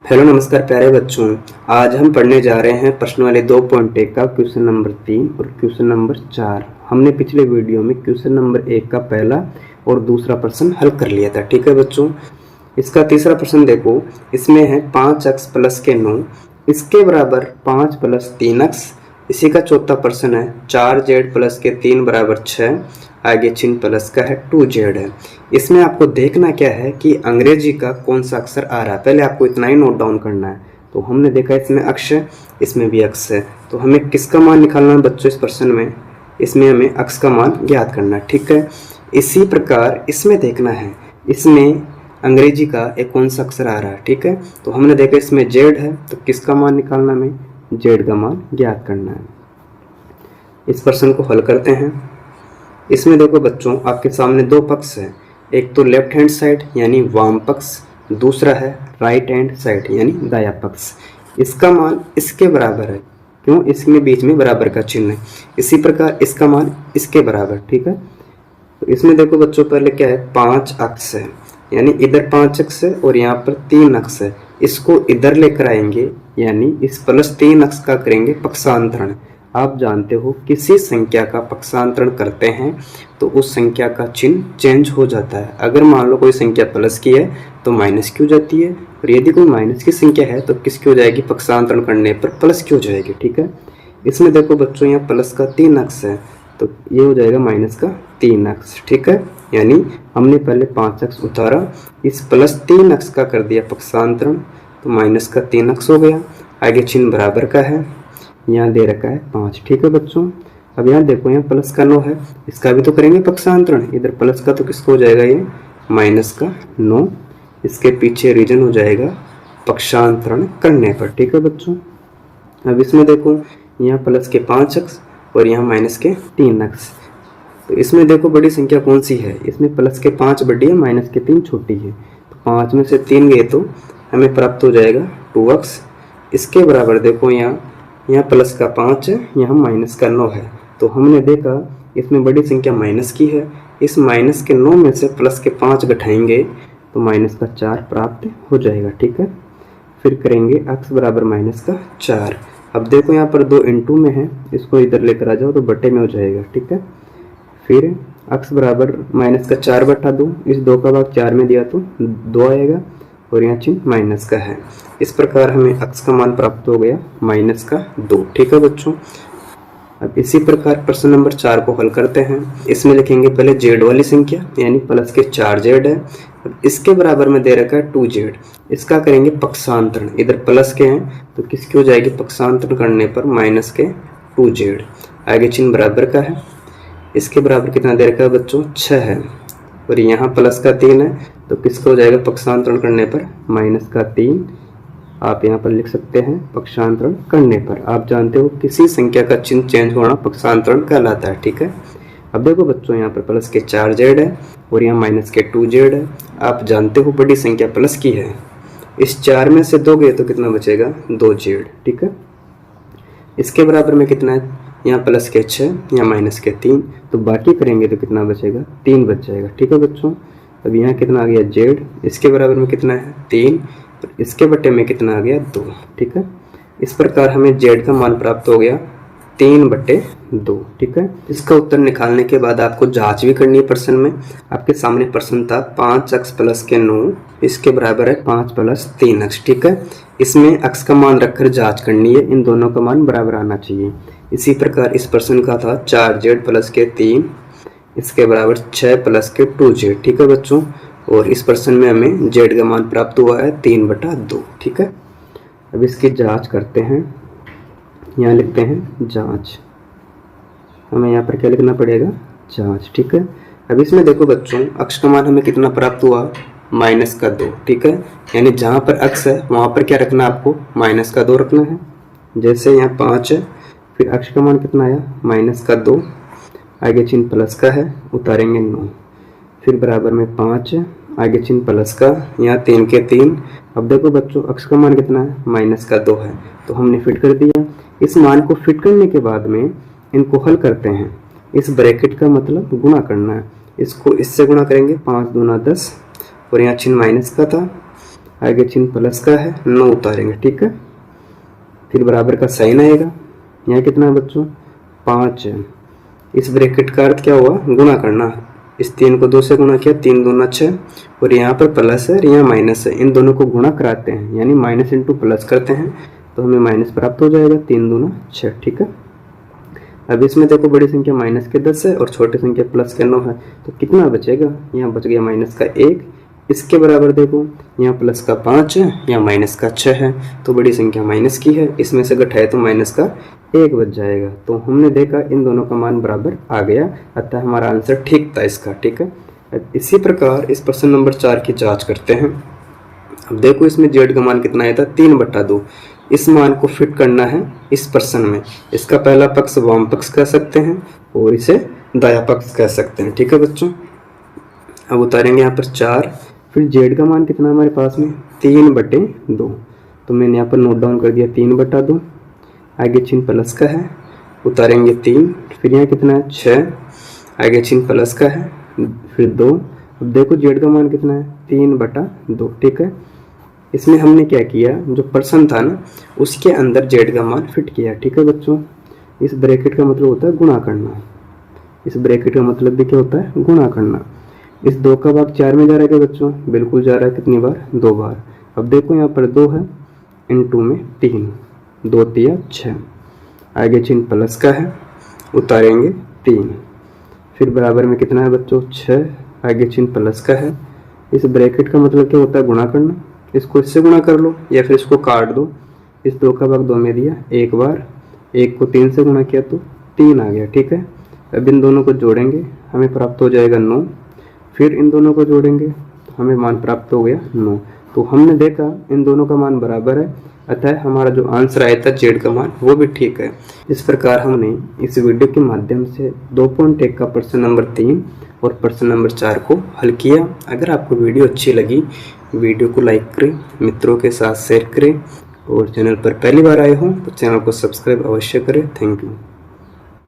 Hello नमस्कार प्यारे बच्चों। आज हम पढ़ने जा रहे हैं प्रश्न वाले 2.1 का क्वेश्चन नंबर 3 और क्वेश्चन नंबर 4। हमने पिछले वीडियो में क्वेश्चन नंबर 1 का पहला और दूसरा प्रश्न हल कर लिया था। ठीक है बच्चों, इसका तीसरा प्रश्न देखो। इसमें है 5x प्लस के 9 इसके बराबर 5 प्लस 3x। इसी का चौथा प्रश्न है 4z प्लस के 3 बराबर 6। आगे चिन्ह प्लस का है 2z है। इसमें आपको देखना क्या है कि अंग्रेजी का कौन सा अक्षर आ रहा है, पहले आपको इतना ही नोट डाउन करना है। तो हमने देखा इसमें अक्ष है, इसमें भी अक्ष है, तो हमें किसका मान निकालना है बच्चों इस प्रश्न में? इसमें हमें अक्ष का मान ज्ञात करना है। ठीक है, इसी प्रकार इसमें देखना है इसमें अंग्रेजी का एक कौन सा अक्षर आ रहा है। ठीक है, तो हमने देखा इसमें जेड है, तो किसका मान निकालना, हमें जेड का मान ज्ञात करना है। इस प्रश्न को हल करते हैं। इसमें देखो बच्चों, आपके सामने दो पक्ष है, एक तो लेफ्ट हैंड साइड यानी वाम पक्ष, दूसरा है राइट हैंड साइड यानी दायां पक्ष। इसका मान इसके बराबर है, क्यों? इसमें बीच में बराबर का चिन्ह है। इसी प्रकार इसका मान इसके बराबर। ठीक है, तो इसमें देखो बच्चों, पहले क्या है, 5 अक्ष है, यानी इधर 5 अक्ष है और यहाँ पर 3 अक्ष है। इसको इधर लेकर आएंगे, यानी इस प्लस 3 अक्ष का करेंगे पक्षांतरण। आप जानते हो किसी संख्या का पक्षांतरण करते हैं तो उस संख्या का चिन्ह चेंज हो जाता है। अगर मान लो कोई संख्या प्लस की है तो माइनस की हो जाती है, और यदि कोई माइनस की संख्या है तो किसकी हो जाएगी? पक्षांतरण करने पर प्लस की हो जाएगी। ठीक है, इसमें देखो बच्चों, यहाँ प्लस का 3 अक्ष है तो ये हो जाएगा माइनस का 3 अक्ष। ठीक है, यानी हमने पहले 5 अक्ष उतारा, इस प्लस 3 अक्ष का कर दिया पक्षांतरण, तो माइनस का 3 अक्ष हो गया। आगे चिन्ह बराबर का है, यहाँ दे रखा है 5। ठीक है बच्चों, अब यहाँ देखो, यहाँ प्लस का 9 है, इसका भी तो करेंगे पक्षांतरण। इधर प्लस का तो किसको हो जाएगा? ये माइनस का 9। इसके पीछे रीजन हो जाएगा पक्षांतरण करने पर। ठीक है बच्चों, अब इसमें देखो, यहाँ प्लस के 5 अक्ष और यहाँ माइनस के 3 अक्ष। तो इसमें देखो बड़ी संख्या कौन सी है? इसमें प्लस के 5 बड़ी है, माइनस के 3 छोटी है। तो 5 में से 3 गए तो हमें प्राप्त हो जाएगा 2x। इसके बराबर देखो, यहाँ प्लस का 5 है, यहाँ माइनस का 9 है। तो हमने देखा इसमें बड़ी संख्या माइनस की है, इस माइनस के 9 में से प्लस के 5 घटाएंगे तो माइनस का 4 प्राप्त हो जाएगा। ठीक है, फिर करेंगे x बराबर माइनस का 4। अब देखो यहाँ पर 2 इंटू में है, इसको इधर लेकर आ जाओ तो बटे में हो जाएगा। ठीक है, फिर x बराबर माइनस का 4 बटा 2, इस 2 का भाग 4 में दिया तो 2 आएगा, और यहाँ चिन्ह माइनस का है। इस प्रकार हमें x का मान प्राप्त हो गया माइनस का 2। ठीक है बच्चों, अब इसी प्रकार प्रश्न नंबर 4 को हल करते हैं। इसमें लिखेंगे पहले जेड वाली संख्या, यानी प्लस के 4z है, अब इसके बराबर में दे रखा है 2z। इसका करेंगे पक्षांतरण, इधर प्लस के हैं तो किसकी हो जाएगी? पक्षांतरण करने पर माइनस के 2z। आगे चिन्ह बराबर का है, इसके बराबर कितना दे रखा है बच्चों? 6 है, और यहाँ प्लस का 3 है तो किसका हो जाएगा? पक्षांतरण करने पर माइनस का 3। आप यहाँ पर लिख सकते हैं पक्षांतरण करने पर। आप जानते हो किसी संख्या का चिन्ह चेंज होना पक्षांतरण कहलाता है। ठीक है, अब देखो बच्चों, यहाँ पर प्लस के 4z है और यहाँ माइनस के 2z है। आप जानते हो बड़ी संख्या प्लस की है, इस 4 में से 2 गए तो कितना बचेगा? 2z। ठीक है, इसके बराबर में कितना है? यहाँ प्लस के 6, यहाँ माइनस के 3, तो बाकी करेंगे तो कितना बचेगा? 3 बच जाएगा। ठीक है बच्चों, अब यहाँ कितना आ गया? z। इसके बराबर में कितना है? 3, और इसके बटे में कितना आ गया? 2। ठीक है, इस प्रकार हमें z का मान प्राप्त हो गया 3/2। ठीक है, इसका उत्तर निकालने के बाद आपको जांच भी करनी है। प्रश्न में आपके सामने प्रश्न था 5x प्लस के 9 इसके बराबर है 5 प्लस 3x। ठीक है, इसमें x का मान रखकर जांच करनी है, इन दोनों का मान बराबर आना चाहिए। इसी प्रकार इस प्रश्न का था 4z प्लस के 3 इसके बराबर 6 प्लस के 2z। ठीक है बच्चों, और इस प्रश्न में हमें z का मान प्राप्त हुआ है 3/2। ठीक है, अब इसकी जांच करते हैं। यहाँ लिखते हैं जांच, हमें यहाँ पर क्या लिखना पड़ेगा? जांच। ठीक है, अब इसमें देखो बच्चों, अक्ष का मान हमें कितना प्राप्त हुआ? माइनस का 2। ठीक है, यानी जहाँ पर अक्ष है वहाँ पर क्या रखना है आपको? माइनस का 2 रखना है। जैसे यहाँ 5 है, फिर अक्ष का मान कितना आया? माइनस का 2। आगे चिन्ह प्लस का है, उतारेंगे 9, फिर बराबर में 5 है, आगे चिन्ह प्लस का, यहाँ 3 के 3। अब देखो बच्चों, अक्ष का मान कितना है? माइनस का 2 है, तो हमने फिट कर दिया। इस मान को फिट करने के बाद में इनको हल करते हैं। इस ब्रैकेट का मतलब गुणा करना है, इसको इससे गुणा करेंगे, 5 दूना 10, और यहाँ चिन्ह माइनस का था। आगे चिन्ह प्लस का है, 9 उतारेंगे, ठीक है। फिर बराबर का साइन आएगा, यहाँ कितना है बच्चों 5 है। इस ब्रैकेट का अर्थ क्या हुआ, गुणा करना। इस 3 को 2 से गुणा किया, 3 दूना 6, और यहाँ पर प्लस है और यहाँ माइनस है, इन दोनों को गुणा कराते हैं यानी माइनस इंटू प्लस करते हैं तो हमें माइनस प्राप्त हो जाएगा, 3 दूना 6, ठीक है। अब इसमें देखो बड़ी संख्या माइनस के 10 है और छोटी संख्या प्लस के 9 है, तो कितना बचेगा, यहाँ बच गया माइनस का 1। इसके बराबर देखो यहाँ प्लस का 5 है, यहाँ माइनस का 6 है, तो बड़ी संख्या माइनस की है, इसमें से घटाए तो माइनस का 1 बच जाएगा। तो हमने देखा इन दोनों का मान बराबर आ गया, अतः हमारा आंसर ठीक था इसका, ठीक है। इसी प्रकार इस प्रश्न नंबर 4 की जांच करते हैं। अब देखो इसमें जेड का मान कितना आया था, 3/2। इस मान को फिट करना है इस प्रश्न में। इसका पहला पक्ष वाम पक्ष कह सकते हैं और इसे दाया पक्ष कह सकते हैं, ठीक है बच्चों। अब उतारेंगे यहाँ पर 4, फिर जेड का मान कितना हमारे पास में 3/2, तो मैंने यहाँ पर नोट डाउन कर दिया 3/2। आगे चिन्ह प्लस का है, उतारेंगे 3, फिर यहाँ कितना है 6, आगे चिन्ह प्लस का है, फिर 2। अब देखो जेड का मान कितना है 3/2, ठीक है। इसमें हमने क्या किया, जो प्रश्न था ना उसके अंदर जेड का मान फिट किया, ठीक है बच्चों। इस ब्रैकेट का मतलब होता है गुणा करना, इस ब्रैकेट का मतलब भी क्या होता है, गुणा करना। इस 2 का भाग 4 में जा रहा है क्या बच्चों, बिल्कुल जा रहा है, कितनी बार 2 बार। अब देखो यहाँ पर 2 है, इनटू में 3, 2 3 6, आगे चिन्ह प्लस का है, उतारेंगे 3, फिर बराबर में कितना है बच्चों 6, आगे चिन्ह प्लस का है। इस ब्रैकेट का मतलब क्या होता है, गुणा करना। इसको इससे गुणा कर लो या फिर इसको काट दो। इस 2 का भाग 2 में दिया, 1 बार, 1 को 3 से गुणा किया तो 3 आ गया, ठीक है। अब इन दोनों को जोड़ेंगे, हमें प्राप्त हो जाएगा 9, फिर इन दोनों को जोड़ेंगे तो हमें मान प्राप्त हो गया 9। तो हमने देखा इन दोनों का मान बराबर है, अतः हमारा जो आंसर आया था जेड का मान वो भी ठीक है। इस प्रकार हमने इस वीडियो के माध्यम से 2.1 का प्रश्न नंबर 3 और प्रश्न नंबर 4 को हल किया। अगर आपको वीडियो अच्छी लगी, वीडियो को लाइक करें, मित्रों के साथ शेयर करें, और चैनल पर पहली बार आए हों तो चैनल को सब्सक्राइब अवश्य करें। Thank you.